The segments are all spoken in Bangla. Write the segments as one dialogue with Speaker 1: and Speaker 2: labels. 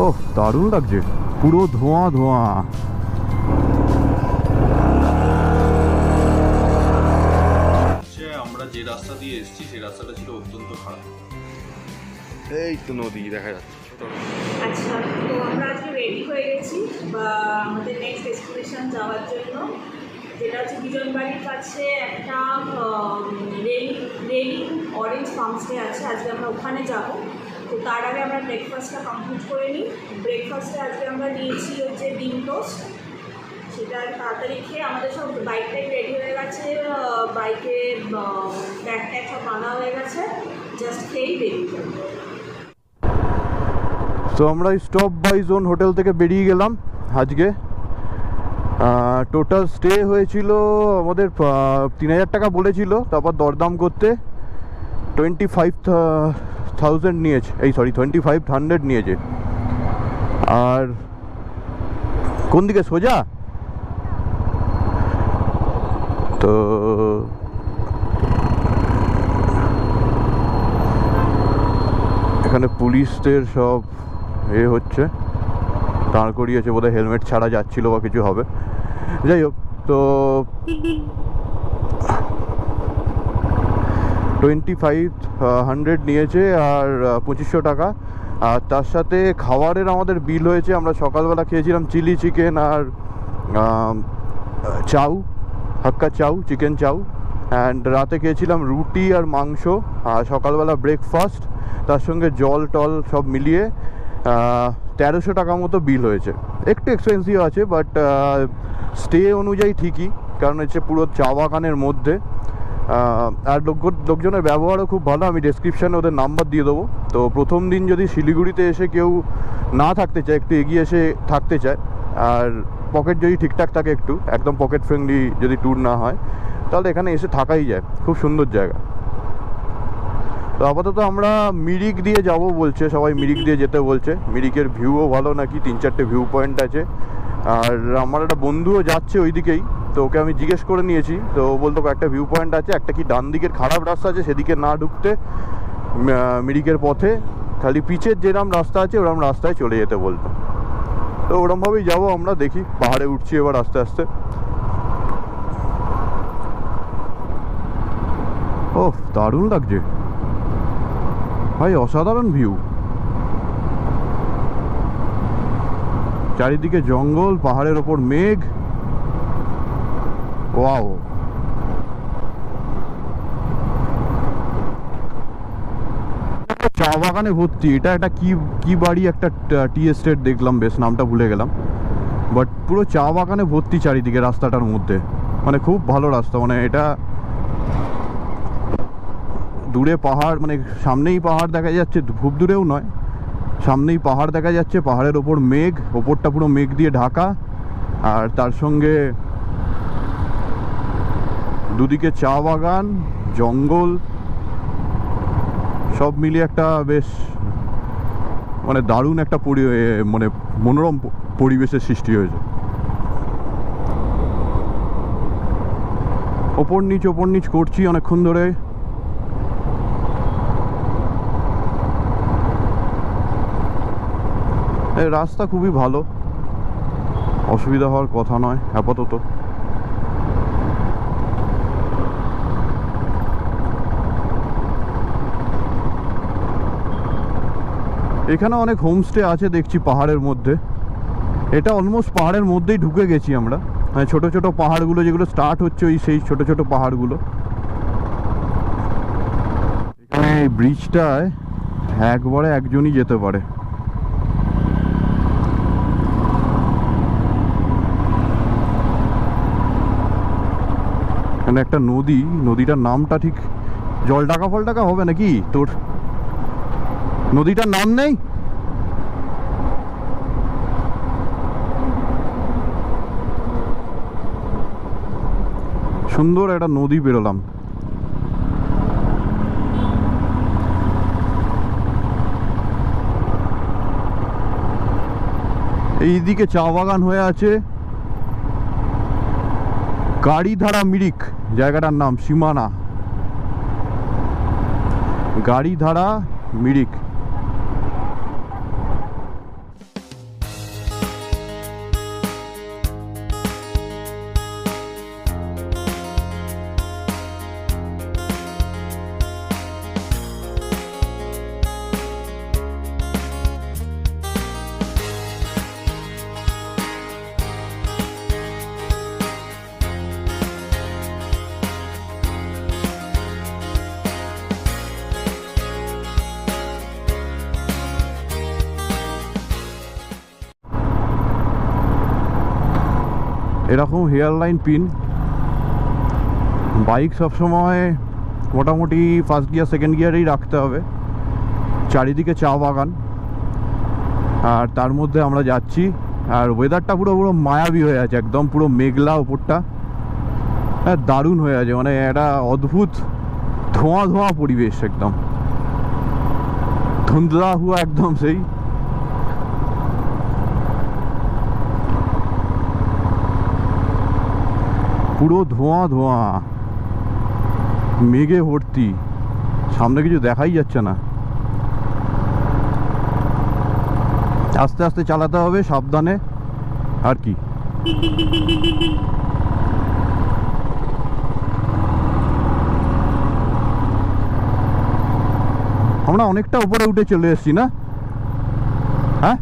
Speaker 1: ওহ, দারুণ লাগছে, পুরো ধোঁয়া ধোঁয়া।
Speaker 2: আমরা যে রাস্তা দিয়ে এসেছি সেই রাস্তাটা ছিল অত্যন্ত খারাপ।
Speaker 1: এই তো নদী দেখা যাচ্ছে।
Speaker 3: আচ্ছা, তো আমরা আজকে রেডি হয়ে গেছি বা আমাদের নেক্সট ডেস্টিনেশন যাওয়ার জন্য, যেটা হচ্ছে বিজনবাড়ির কাছে একটা রেইন অরেঞ্জ ফার্মস্টে আছে। আজকে আমরা ওখানে যাব। তো তার আগে আমরা ব্রেকফাস্টটা কমপ্লিট করে নিই। ব্রেকফাস্টে আজকে আমরা নিয়েছি হচ্ছে ডিম টোস্ট। সেটা তাড়াতাড়ি খেয়ে আমাদের সব বাইকটাই রেডি হয়ে গেছে, বাইকে ব্যাগ ট্যাগ সব বাঁধা হয়ে গেছে, জাস্ট খেয়েই বেরিয়ে যাবো।
Speaker 1: তো আমরা স্টপ বাই জোন হোটেল থেকে বেরিয়ে গেলাম আজকে। টোটাল স্টে হয়েছিল আমাদের 3000 টাকা বলেছিল, তারপর দরদাম করতে 25,000 নিয়েছে, 2500 নিয়েছে। আর কোন দিকে সোজা? তো এখানে পুলিশদের সব হচ্ছে, দাঁড় করিয়েছে বোধহয়, হেলমেট ছাড়া যাচ্ছিল বা কিছু হবে। যাই হোক, তো 2500 নিয়েছে আর 2500 টাকা। আর তার সাথে খাবারের আমাদের বিল হয়েছে। আমরা সকালবেলা খেয়েছিলাম চিলি চিকেন আর chow, hakka chow, chicken chow. And রাতে খেয়েছিলাম রুটি আর মাংস। আর সকালবেলা ব্রেকফাস্ট, তার সঙ্গে জল টল সব মিলিয়ে 1300 টাকা মতো বিল হয়েছে। একটু এক্সপেন্সিভ আছে, বাট স্টে অনুযায়ী ঠিকই, কারণ হচ্ছে পুরো চা বাগানের মধ্যে। আর লোকজনের ব্যবহারও খুব ভালো। আমি ডেসক্রিপশানে ওদের নাম্বার দিয়ে দেবো। তো প্রথম দিন যদি শিলিগুড়িতে এসে কেউ না থাকতে চায়, একটু এগিয়ে এসে থাকতে চায়, আর পকেট যদি ঠিকঠাক থাকে, একটু একদম পকেট ফ্রেন্ডলি যদি ট্যুর না হয়, তাহলে এখানে এসে থাকাই যায়। খুব সুন্দর জায়গা। তো আপাতত আমরা মিরিক দিয়ে যাব বলছে সবাই, মিরিক দিয়ে যেতে বলছে। মিরিকের ভিউও ভালো নাকি, 3-4টে ভিউ পয়েন্ট আছে। আর আমার একটা বন্ধুও যাচ্ছে ওই দিকেই, তো ওকে আমি জিজ্ঞেস করে নিয়েছি। তো ও বলতো একটা ভিউ পয়েন্ট আছে, একটা কি ডান দিকের খারাপ রাস্তা আছে, সেদিকে না ঢুকতে মিরিকের পথে খালি পিচের যেরকম রাস্তা আছে ওরকম রাস্তায় চলে যেতে বলতো। তো ওরমভাবেই যাবো আমরা। দেখি, পাহাড়ে উঠছি এবার আস্তে আস্তে। ওহ, দারুণ লাগছে ভাই, অসাধারণ ভিউ। চারিদিকে জঙ্গল, পাহাড়ের ওপর মেঘ। ওয়াও, চা বাগানে ভর্তি। এটা একটা কি বাড়ি, একটা টি এস্টেট দেখলাম, বেশ নামটা ভুলে গেলাম। বাট পুরো চা বাগানে ভর্তি চারিদিকে রাস্তাটার মধ্যে। মানে খুব ভালো রাস্তা। মানে এটা দূরে পাহাড়, মানে সামনেই পাহাড় দেখা যাচ্ছে, খুব দূরেও নয়, সামনেই পাহাড় দেখা যাচ্ছে। পাহাড়ের ওপর মেঘ, ওপরটা পুরো মেঘ দিয়ে ঢাকা। আর তার সঙ্গে দুদিকে চা বাগান, জঙ্গল, সব মিলিয়ে একটা বেশ মানে দারুণ একটা মানে মনোরম পরিবেশের সৃষ্টি হয়েছে। ওপর নিচ করছি অনেকক্ষণ ধরে। এই রাস্তা খুবই ভালো, অসুবিধা হওয়ার কথা নয় আপাতত। এখানে অনেক হোমস্টে আছে দেখছি পাহাড়ের মধ্যে। এটা অলমোস্ট পাহাড়ের মধ্যেই ঢুকে গেছি আমরা। মানে ছোটো ছোটো পাহাড়গুলো যেগুলো স্টার্ট হচ্ছে, ওই সেই ছোটো ছোটো পাহাড়গুলো। এখানে এই ব্রিজটায় একবারে একজনই যেতে পারে। এখানে একটা নদী, নদীটার নামটা ঠিক জলঢাকা ফলঢাকা হবে নাকি তোর? নদীটার নাম নেই। সুন্দর একটা নদী বেরোলাম। এইদিকে চা বাগান হয়ে আছে। গাড়িধারা মিরিক জায়গাটার নাম, সীমানা গাড়িধারা মিরিক। এরকম হেয়ার লাইন পিন। বাইক সবসময় মোটামুটি ফার্স্ট গিয়ার সেকেন্ড গিয়ারেই রাখতে হবে। চারিদিকে চা বাগান, আর তার মধ্যে আমরা যাচ্ছি। আর ওয়েদারটা পুরো পুরো মায়াবী হয়ে আছে, একদম পুরো মেঘলা ওপরটা, হ্যাঁ দারুণ হয়ে আছে। মানে একটা অদ্ভুত ধোঁয়া ধোঁয়া পরিবেশ, একদম ধুন্দলা হুয়া, একদম সেই। পুরো ধোঁয়া ধোঁয়া, মেঘে ভর্তি, সামনে কিছু দেখাই যাচ্ছে না। আস্তে আস্তে চালাতে হবে, সাবধানে, আর কি। আমরা অনেকটা উপরে উঠে চলে এসেছি না? হ্যাঁ,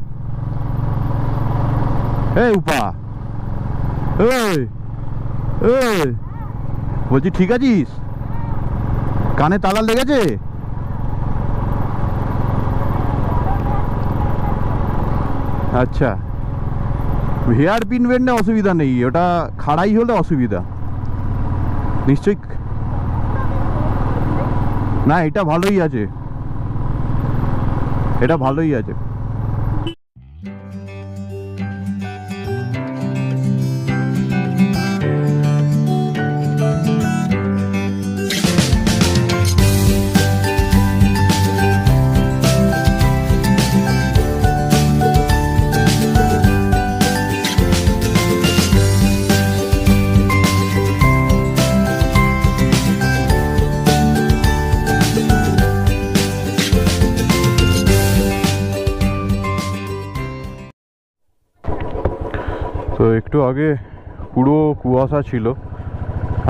Speaker 1: এই উপা, এই এই বলছি ঠিক আছিস? কানে তালা লেগেছে? আচ্ছা, হেয়ার পিন বেন্ডে অসুবিধা নেই, ওটা খাড়াই হলে অসুবিধা নিশ্চয়ই। না, এটা ভালোই আছে, এটা ভালোই আছে। তো একটু আগে পুরো কুয়াশা ছিল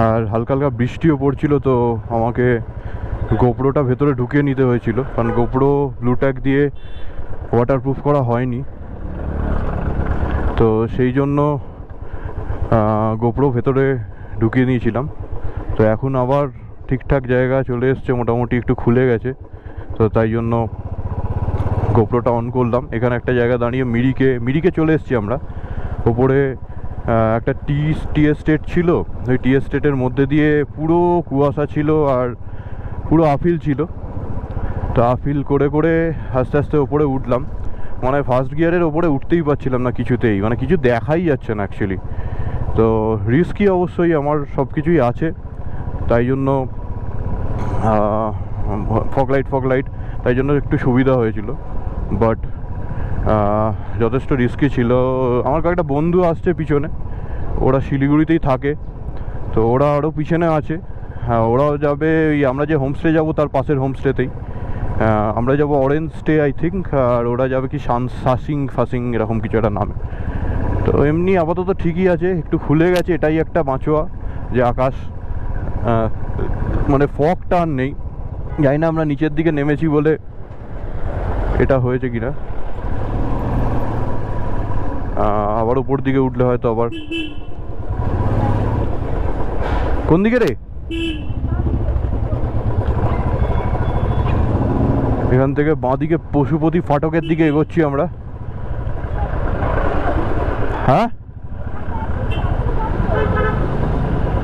Speaker 1: আর হালকা হালকা বৃষ্টিও পড়ছিল, তো আমাকে গোপ্রোটা ভেতরে ঢুকিয়ে নিতে হয়েছিল, কারণ গোপ্রো ব্লুট্যাগ দিয়ে ওয়াটারপ্রুফ করা হয়নি। তো সেই জন্য গোপ্রো ভেতরে ঢুকিয়ে নিয়েছিলাম। তো এখন আবার ঠিকঠাক জায়গা চলে এসছে, মোটামুটি একটু খুলে গেছে, তো তাই জন্য গোপ্রোটা অন করলাম। এখানে একটা জায়গা দাঁড়িয়ে মিরিকে চলে এসেছি আমরা। ওপরে একটা টি এস্টেট ছিল, ওই টি এস্টেটের মধ্যে দিয়ে পুরো কুয়াশা ছিল আর পুরো আফিল ছিল। তো আফিল করে করে আস্তে আস্তে ওপরে উঠলাম। মানে ফার্স্ট গিয়ারের ওপরে উঠতেই পারছিলাম না কিছুতেই, মানে কিছু দেখাই যাচ্ছে না অ্যাকচুয়ালি। তো রিস্কি অবশ্যই, আমার সব কিছুই আছে, তাই জন্য ফগলাইট তাই জন্য একটু সুবিধা হয়েছিল। বাট যথেষ্ট রিস্কি ছিল। আমার কয়েকটা বন্ধু আসছে পিছনে, ওরা শিলিগুড়িতেই থাকে, তো ওরা আরও পিছনে আছে। হ্যাঁ, ওরাও যাবে ওই আমরা যে হোমস্টে যাবো তার পাশের হোমস্টেতেই। আমরা যাব অরেঞ্জ স্টে আই থিঙ্ক, আর ওরা যাবে কি ফাসিং এরকম কিছু একটা নামে। তো এমনি আপাতত ঠিকই আছে, একটু খুলে গেছে, এটাই একটা বাঁচোয়া যে আকাশ মানে ফগটা আর নেই। জানি না আমরা নিচের দিকে নেমেছি বলে এটা হয়েছে কিনা, আবার উপর দিকে উঠলে হয়তো আবার। কোন দিকে রে? এখান থেকে বাঁদিকে পশুপতি ফাটকের দিকে এগোচ্ছি আমরা। হ্যাঁ,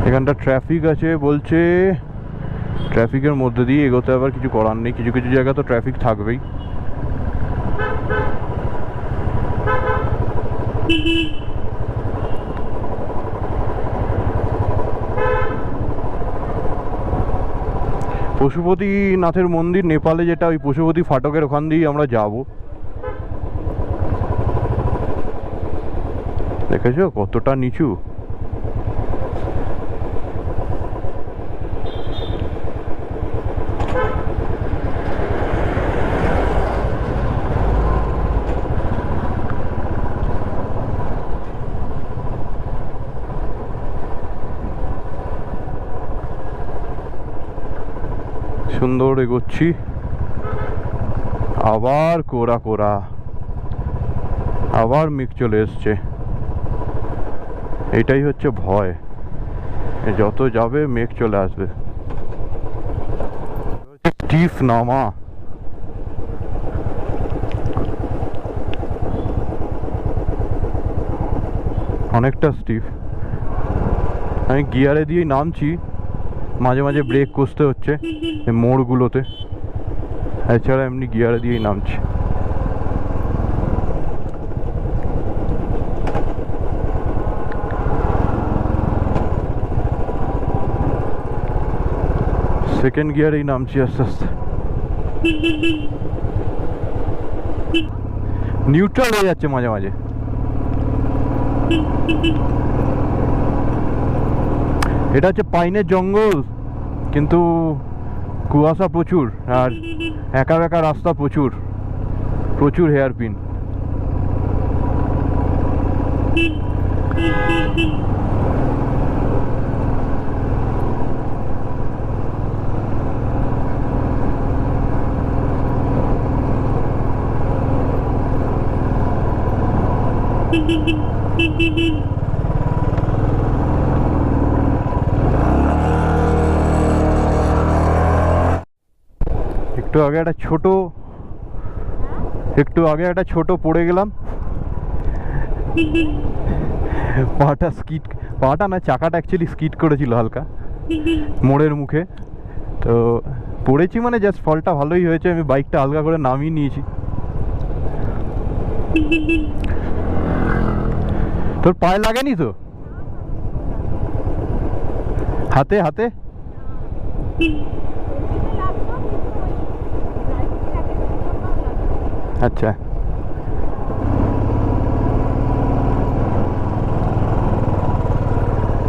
Speaker 1: এখানটা ট্রাফিক আছে বলছে, ট্রাফিকের মধ্যে দিয়ে এগোতে আবার কিছু করার নেই, কিছু কিছু জায়গা তো ট্রাফিক থাকবেই। পশুপতিনাথের মন্দির নেপালে, যেটা ওই পশুপতি ফাটকের ওখান দিয়েই আমরা যাব। দেখেছো কতটা নিচু? সুন্দর এগোচ্ছি, আবার কোরা আবার মেঘ চলে এসছে। এটাই হচ্ছে ভয়, যত যাবে মেঘ চলে আসবে। স্টিফ নামা, অনেকটা স্টিফ। আমি গিয়ারে দিয়েই নামছি, মাঝে মাঝে ব্রেক কষতে হচ্ছে এই মোড়গুলোতে, এছাড়া এমনি গিয়ারে দিয়েই নামছি। সেকেন্ড গিয়ারেই নামছি আস্তে আস্তে। নিউট্রাল হয়ে যাচ্ছে মাঝে মাঝে। এটা হচ্ছে পাইনের জঙ্গল, কিন্তু কুয়াশা প্রচুর আর একা একা রাস্তা, প্রচুর প্রচুর হেয়ারপিন। একটু আগে একটা ছোট পড়ে গেলাম, পাটা না চাকাটা অ্যাকচুয়ালি স্কিড করেছিল হালকা মোড়ের মুখে। তো পড়েছি মানে জাস্ট ফলটা ভালোই হয়েছে, আমি বাইকটা হালকা করে নামিয়ে নিয়েছি। তোর পায়ে লাগেনি তো? হাতে হাতে আচ্ছা।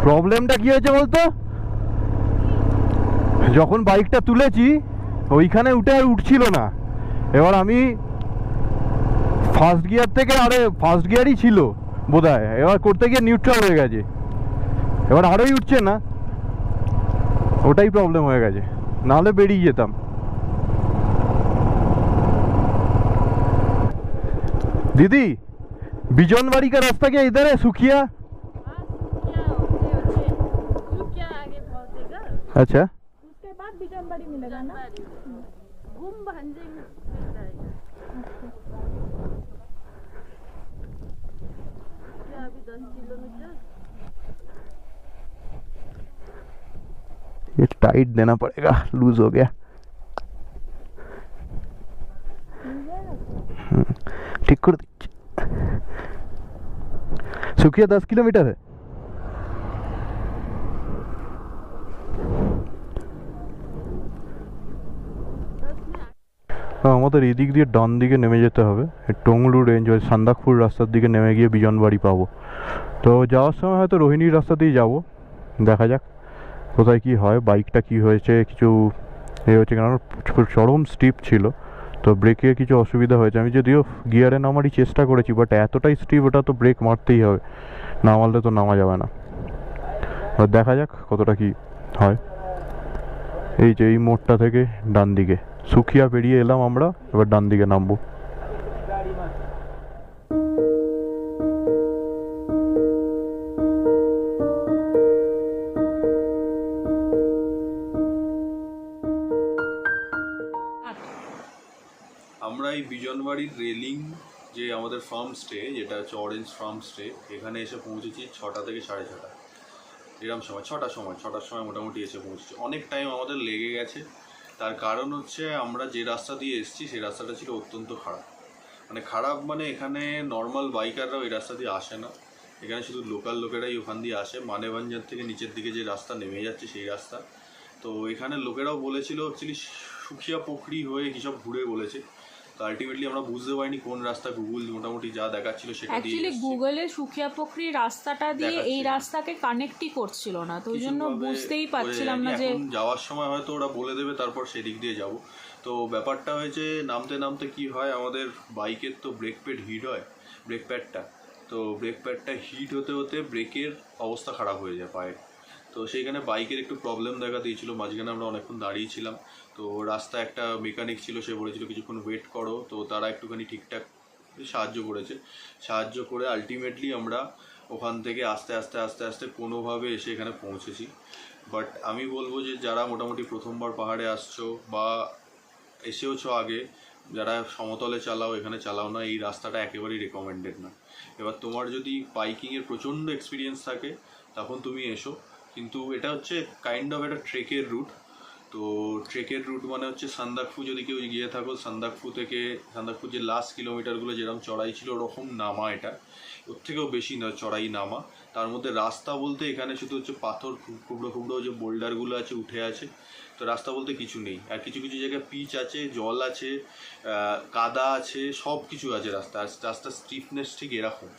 Speaker 1: প্রবলেমটা কি হয়েছে বলতো, যখন বাইকটা তুলেছি ওইখানে উঠে আর উঠছিল না। এবার আমি ফার্স্ট গিয়ার থেকে, ফার্স্ট গিয়ারই ছিল বোধহয়, এবার করতে গিয়ে নিউট্রাল হয়ে গেছে, এবার আরোই উঠছে না। ওটাই প্রবলেম হয়ে গেছে, নাহলে বেরিয়ে যেতাম। दीदी बिजनबाड़ी का रास्ता क्या इधर है, सुखिया?
Speaker 4: आगे पहुंचेगा,
Speaker 1: अच्छा,
Speaker 4: उसके बाद बिजनबाड़ी मिलेगा ना, घूम भंजे मिल जाएगा। क्या अभी 10 किलोमीटर
Speaker 1: ये टाइट देना पड़ेगा, लूज हो गया। ठीक कर दीजिए। सुखिया 10 किलोमीटर है। আমাদের এদিক দিয়ে ডান দিকে নেমে যেতে হবে, টংলু রেঞ্জ ওই সান্দাকপুর রাস্তার দিকে নেমে গিয়ে বিজনবাড়ি পাবো। তো যাওয়ার সময় হয়তো রোহিণীর রাস্তা দিয়ে যাবো, দেখা যাক কোথায় কি হয়। বাইকটা কি হয়েছে, কিছু এ হচ্ছে, কারণ চরম স্টিপ ছিল, তো ব্রেকে কিছু অসুবিধা হয়েছে। আমি যদিও গিয়ারে নামারই চেষ্টা করেছি, বাট এতটাই স্টিপ, ওটা তো ব্রেক মারতেই হবে, না মারলে তো নামা যাবে না। দেখা যাক কতটা কি হয়। এই যে এই মোড়টা থেকে ডান দিকে সুখিয়া পেরিয়ে এলাম আমরা, এবার ডান দিকে নামবো।
Speaker 2: আমরা এই বিজনবাড়ির রেলিং যে আমাদের ফার্ম স্টে, যেটা হচ্ছে অরেঞ্জ ফার্ম স্টে, এখানে এসে পৌঁছেছি 6টা থেকে 6:30 এরকম সময়, 6টার সময় মোটামুটি এসে পৌঁছেছি। অনেক টাইম আমাদের লেগে গেছে, তার কারণ হচ্ছে আমরা যে রাস্তা দিয়ে এসেছি সেই রাস্তাটা ছিল অত্যন্ত খারাপ। মানে খারাপ মানে এখানে নর্মাল বাইকাররাও এই রাস্তা দিয়ে আসে না, এখানে শুধু লোকাল লোকেরাই ওখান দিয়ে আসে। মানেভাঞ্জার থেকে নিচের দিকে যে রাস্তা নেমে যাচ্ছে সেই রাস্তা। তো এখানে লোকেরাও বলেছিল অ্যাকচুয়ালি সুখিয়া পুকুরি হয়ে কী সব ঘুরে বলেছে, তো আলটিমেটলি আমরা বুঝতে পারিনি কোন রাস্তা। গুগল মোটামুটি যা দেখাচ্ছিল সেটা দিয়ে
Speaker 3: অ্যাকচুয়ালি গুগলে সুখিয়া পুকুরি রাস্তাটা দিয়ে এই রাস্তাকে কানেক্টই করছিল না, তো ওই জন্য বুঝতেই পারছিলাম না যে
Speaker 2: যাওয়ার সময় হয়তো ওরা বলে দেবে, তারপর সেদিক দিয়ে যাব। তো ব্যাপারটা হয়েছে নামতে নামতে কি হয়, আমাদের বাইকের তো ব্রেক প্যাড হিট হয়, ব্রেক প্যাডটা, তো ব্রেক প্যাডটা হিট হতে হতে ব্রেকের অবস্থা খারাপ হয়ে যায় পায়ের। তো সেইখানে বাইকের একটু প্রবলেম দেখা দিয়েছিল, মাঝখানে আমরা অনেকক্ষণ দাঁড়িয়েছিলাম। তো রাস্তায় একটা মেকানিক ছিল, সে বলেছিল কিছুক্ষণ ওয়েট করো, তো তারা একটুখানি ঠিকঠাক সাহায্য করে আলটিমেটলি আমরা ওখান থেকে আস্তে আস্তে আস্তে আস্তে কোনোভাবে এসে এখানে পৌঁছেছি। বাট আমি বলবো যে যারা মোটামুটি প্রথমবার পাহাড়ে আসছো বা এসেওছো আগে, যারা সমতলে চালাও এখানে চালাও না, এই রাস্তাটা একেবারেই রেকমেন্ডেড না। এবার তোমার যদি বাইকিংয়ের প্রচণ্ড এক্সপিরিয়েন্স থাকে তখন তুমি এসো, কিন্তু এটা হচ্ছে কাইন্ড অফ একটা ট্রেকের রুট। তো ট্রেকের রুট মানে হচ্ছে সান্দাকফু, যদি কেউ গিয়ে থাকো সান্দাকফু থেকে, সান্দাকফু যে লাস্ট কিলোমিটারগুলো যেরকম চড়াই ছিল ওরকম নামা, এটা ওর থেকেও বেশি না চড়াই নামা। তার মধ্যে রাস্তা বলতে এখানে শুধু হচ্ছে পাথর কুবড়ো কুবড়ো যে বোল্ডারগুলো আছে উঠে আছে, তো রাস্তা বলতে কিছু নেই। আর কিছু কিছু জায়গায় পিচ আছে, জল আছে, কাদা আছে, সব কিছু আছে রাস্তা। আর রাস্তার স্টিফনেস ঠিক এরকম,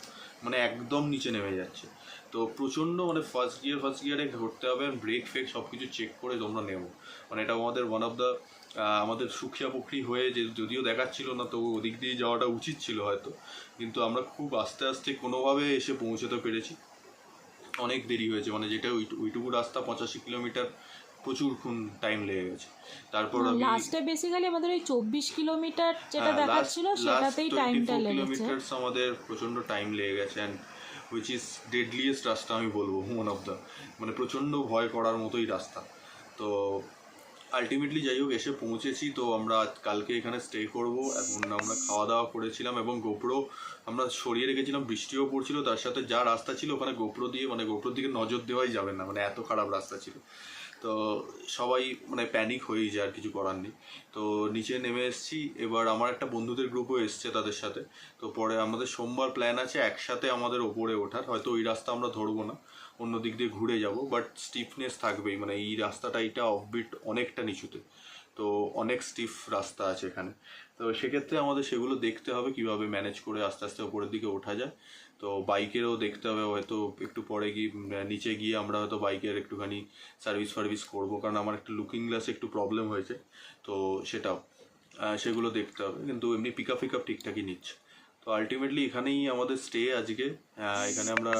Speaker 2: মানে একদম নিচে নেমে যাচ্ছে। তো প্রচণ্ড মানে ফার্স্ট গিয়ারে ধরতে হবে, ব্রেক ফেক সব কিছু চেক করে তোমরা নেবো। মানে এটা আমাদের ওয়ান অফ দ্য আমাদের সুখিয়া পুকুরি হয়ে যে যদিও দেখাচ্ছিল না, তো ওদিক দিয়ে যাওয়াটা উচিত ছিল হয়তো, কিন্তু আমরা খুব আস্তে আস্তে কোনোভাবে এসে পৌঁছতে পেরেছি। অনেক দেরি হয়েছে, মানে যেটা ওইটুকু রাস্তা 85 কিলোমিটার, প্রচুরক্ষণ টাইম লেগে গেছে। তারপর আমি
Speaker 5: লাস্টে বেসিক্যালি আমাদের ওই 24 কিলোমিটার যেটা দেখাচ্ছিল সেটাতেই টাইমটা লেগেছে।
Speaker 2: কিলোমিটার্স আমাদের প্রচণ্ড টাইম লেগে গেছে। অ্যান্ড হুইচ ইজ ডেডলিয়েস্ট রাস্তা আমি বলবো, ওয়ান অফ দ্য, মানে প্রচণ্ড ভয় করার মতোই রাস্তা। তো আলটিমেটলি যাই হোক এসে পৌঁছেছি। তো আমরা কালকে এখানে স্টে করব। এখন আমরা খাওয়া দাওয়া করেছিলাম এবং গোপ্রো আমরা সরিয়ে রেখেছিলাম, বৃষ্টিও পড়ছিল, তার সাথে যা রাস্তা ছিল ওখানে গোপ্রো দিয়ে, মানে গোপ্রোর দিকে নজর দেওয়াই যাবে না, মানে এত খারাপ রাস্তা ছিল। তো সবাই মানে প্যানিক হয়েই যায়, আর কিছু করার নেই। তো নিচে নেমে এসেছি। এবার আমার একটা বন্ধুদের গ্রুপও এসছে তাদের সাথে। তো পরে আমাদের সোমবার প্ল্যান আছে একসাথে আমাদের ওপরে ওঠার। হয়তো ওই রাস্তা আমরা ধরবো না, অন্য দিক দিয়ে ঘুরে যাব, বাট স্টিফনেস থাকবেই। মানে এই রাস্তাটা এটা অফবিট অনেকটা নিচুতে, তো অনেক স্টিফ রাস্তা আছে এখানে। তো সেক্ষেত্রে আমাদের সেগুলো দেখতে হবে কিভাবে ম্যানেজ করে আস্তে আস্তে ওপরের দিকে ওঠা যায়। তো বাইকেরও দেখতে হবে, হয়তো একটু পরে গিয়ে নিচে গিয়ে আমরা হয়তো বাইকের একটুখানি সার্ভিস করবো, কারণ আমার একটা লুকিং গ্লাসে একটু প্রবলেম হয়েছে, তো সেটাও সেগুলো দেখতে হবে। কিন্তু এমনি পিক আপ ঠিকঠাকই নিচ্ছে। তো আলটিমেটলি এখানেই আমাদের স্টে আজকে। এখানে আমরা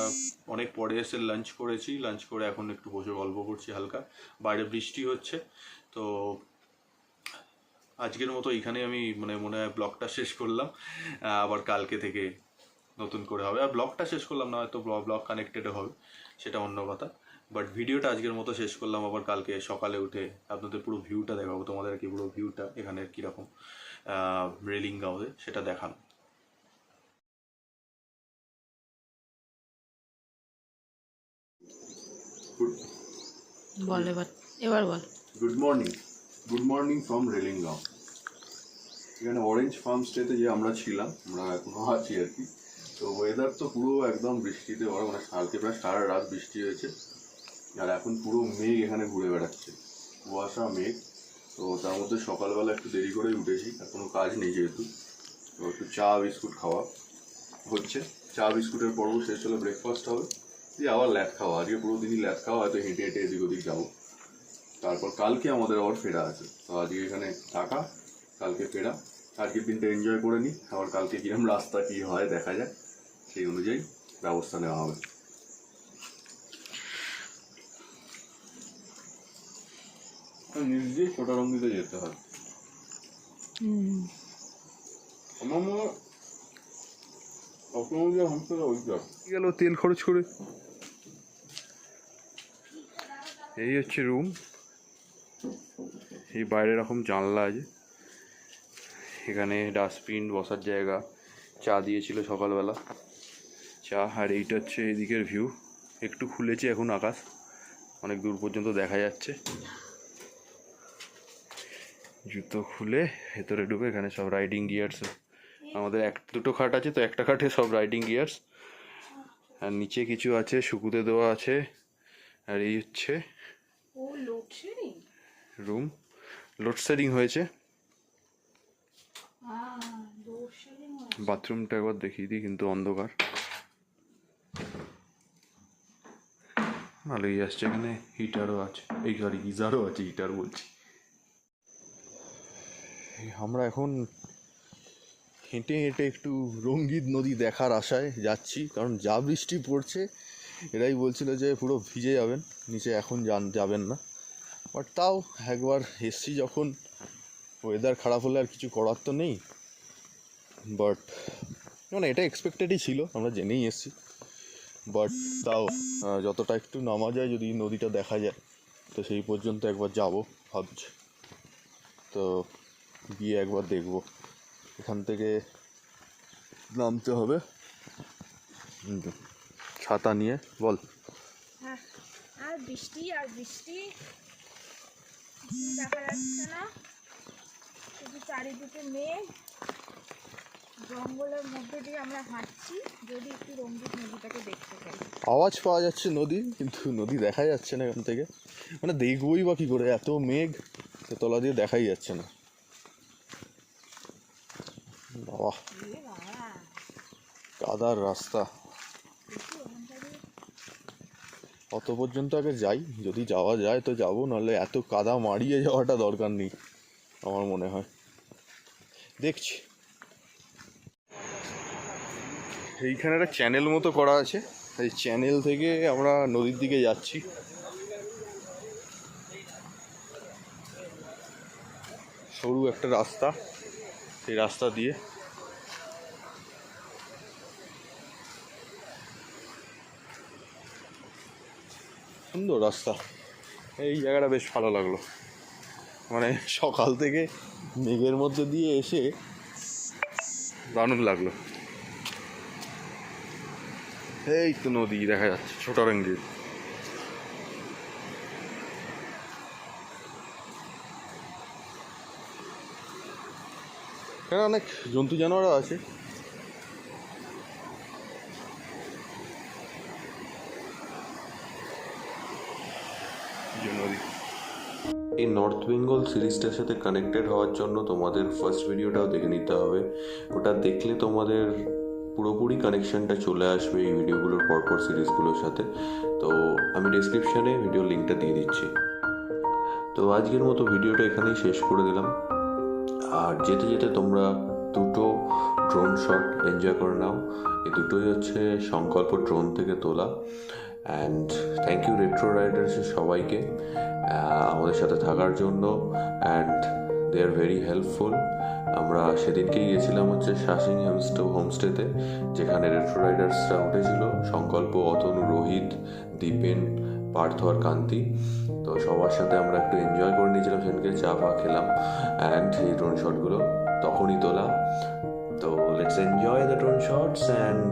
Speaker 2: অনেক পরে এসে লাঞ্চ করেছি, লাঞ্চ করে এখন একটু বসে গল্প করছি হালকা, বাইরে বৃষ্টি হচ্ছে। তো আজকের মতো এখানে আমি মানে মনে হয় ব্লগটা শেষ করলাম। আবার কালকে থেকে নতুন করে হবে। আর ব্লগটা শেষ করলাম না, হয়তো ব্লগ কানেক্টেডও হবে, সেটা অন্য কথা। বাট ভিডিওটা আজকের মতো শেষ করলাম। আবার কালকে সকালে উঠে আপনাদের পুরো ভিউটা দেখাবো, তোমাদের কি পুরো ভিউটা এখানের কীরকম রেলিং গাঁওয়ে সেটা দেখানো।
Speaker 5: বল এবার বল।
Speaker 2: Good morning from Relinggaon. এখানে অরেঞ্জ ফার্ম স্টেতে যে আমরা ছিলাম, আমরা এখনো আছি আর কি। তো ওয়েদার তো পুরো একদম বৃষ্টিতে ভরা, মানে কালকে প্রায় সারা রাত বৃষ্টি হয়েছে। আর এখন পুরো মেঘ এখানে ঘুরে বেড়াচ্ছে, কুয়াশা মেঘ। তো তার মধ্যে সকালবেলা একটু দেরি করেই উঠেছি, আর কোনো কাজ নেই যেহেতু। তো একটু চা বিস্কুট খাওয়া হচ্ছে। চা বিস্কুটের পর্ব শেষ হলে ব্রেকফাস্ট হবে, দিয়ে আবার ল্যাদ খাওয়া। আজকে পুরো দিনই ল্যাদ খাওয়া, হয়তো হেঁটে হেঁটে এদিক ওদিক যাবো। তারপর কালকে আমাদের আবার ফেরা আছে। তো আজকে এখানে থাকা, কালকে ফেরা। আজকের দিনটা এনজয় করে নিই, আবার কালকে কিরম রাস্তা কী হয় দেখা যায়, সেই অনুযায়ী ব্যবস্থা নেওয়া হবে। নিজ দিয়ে ছোটারঙ্গিতে যেতে হয়। আমার মনে হয় গেল তেল খরচ করে। এই হচ্ছে রুম, এই বাইরে এরকম জানলা আছে, এখানে ডাস্টবিন, বসার জায়গা, চা দিয়েছিল সকালবেলা চা। আর এইটা হচ্ছে এদিকের ভিউ, একটু খুলেছে এখন আকাশ, অনেক দূর পর্যন্ত দেখা যাচ্ছে। জুতো খুলে ভেতরে ঢুকে এখানে সব রাইডিং গিয়ার্স, আমাদের দুটো খাট আছে, তো একটা খাটে সব রাইডিং গিয়ার্স। আর নিচে কিছু আছে শুকুতে দেওয়া আছে। আর এই হচ্ছে রুম, লোডশেডিং হয়েছে। বাথরুমটা একবার দেখিয়ে দিই, কিন্তু অন্ধকার, ভালোই আসছে। এখানে হিটারও আছে, এই সরি গিজারও আছে, হিটার বলছি। আমরা এখন হেঁটে হেঁটে একটু রঙ্গিত নদী দেখার আশায় যাচ্ছি, কারণ যা বৃষ্টি পড়ছে এরাই বলছিল যে পুরো ভিজে যাবেন নিচে, এখন যাবেন না। বাট তাও একবার এসছি যখন, ওয়েদার খারাপ হলে আর কিছু করার তো নেই। বাট মানে এটা এক্সপেক্টেডই ছিল, আমরা জেনেই এসছি। বাট তাও যতটা একটু নামা যায়, যদি নদীটা দেখা যায়, তো সেই পর্যন্ত একবার যাব ভাবছি। তো গিয়ে একবার দেখব। এখান থেকে নামতে হবে ছাতা নিয়ে। বল।
Speaker 4: আর
Speaker 3: বৃষ্টি আর বৃষ্টি, দেখা যাচ্ছে না, শুধু চারিদিকে মেঘ, জঙ্গলের মধ্যে দিয়ে আমরা হাঁটছি যদি একটু রঞ্জিত নদীটাকে দেখতে পাই।
Speaker 2: আওয়াজ পাওয়া যাচ্ছে নদীর, কিন্তু নদী দেখা যাচ্ছে না এখান থেকে। মানে দেখবই বা কী করে, এত মেঘ, তলা দিয়ে দেখাই যাচ্ছে না। বাবা, কাদার রাস্তা। অত পর্যন্ত আগে যাই, যদি যাওয়া যায় তো যাবো, নাহলে এত কাদা মারিয়ে যাওয়াটা দরকার নেই আমার মনে হয়। দেখছি, এইখানে একটা চ্যানেল মতো করা আছে, এই চ্যানেল থেকে আমরা নদীর দিকে যাচ্ছি। সরু একটা রাস্তা, এই রাস্তা দিয়ে সুন্দর রাস্তা। এই জায়গাটা বেশ ভালো লাগলো, মানে সকাল থেকে মেঘের মধ্যে দিয়ে এসে দারুণ লাগলো। এই তো নদী দেখা যাচ্ছে, ছোট রঙের। এখানে অনেক জন্তু জানোয়ারও আছে।
Speaker 6: এই নর্থ বেঙ্গল সিরিজটার সাথে কানেক্টেড হওয়ার জন্য তোমাদের ফার্স্ট ভিডিওটাও দেখে নিতে হবে। ওটা দেখলে তোমাদের পুরোপুরি কানেকশনটা চলে আসবে এই ভিডিওগুলোর পরপর সিরিজগুলোর সাথে। তো আমি ডেসক্রিপশানে ভিডিও লিঙ্কটা দিয়ে দিচ্ছি। তো আজকের মতো ভিডিওটা এখানেই শেষ করে দিলাম। আর যেতে যেতে তোমরা দুটো ড্রোন শট এনজয় করে নাও। এই দুটোই হচ্ছে সংকল্প ড্রোন থেকে তোলা। অ্যান্ড থ্যাংক ইউ রেট্রো রাইডার্সের সবাইকে আমাদের সাথে থাকার জন্য, and they are very helpful. আমরা সেদিনকেই গেছিলাম হচ্ছে শাসিং হোমস্টেতে, যেখানে রেট্রো রাইডার্সরা উঠেছিল, সংকল্প, অতনু, রোহিত, দীপেন, পার্থ আর কান্তি। তো সবার সাথে আমরা একটু এনজয় করে নিয়েছিলাম, সেদিনকে চা ফা খেলাম, অ্যান্ড এই ড্রোন শটগুলো তখনই তোলা। তো let's enjoy the drone shots, and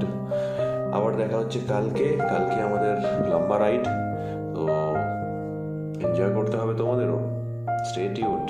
Speaker 6: আবার দেখা হচ্ছে কালকে আমাদের লম্বা রাইড। তো এনজয় করতে হবে তোমাদেরও। Stay tuned.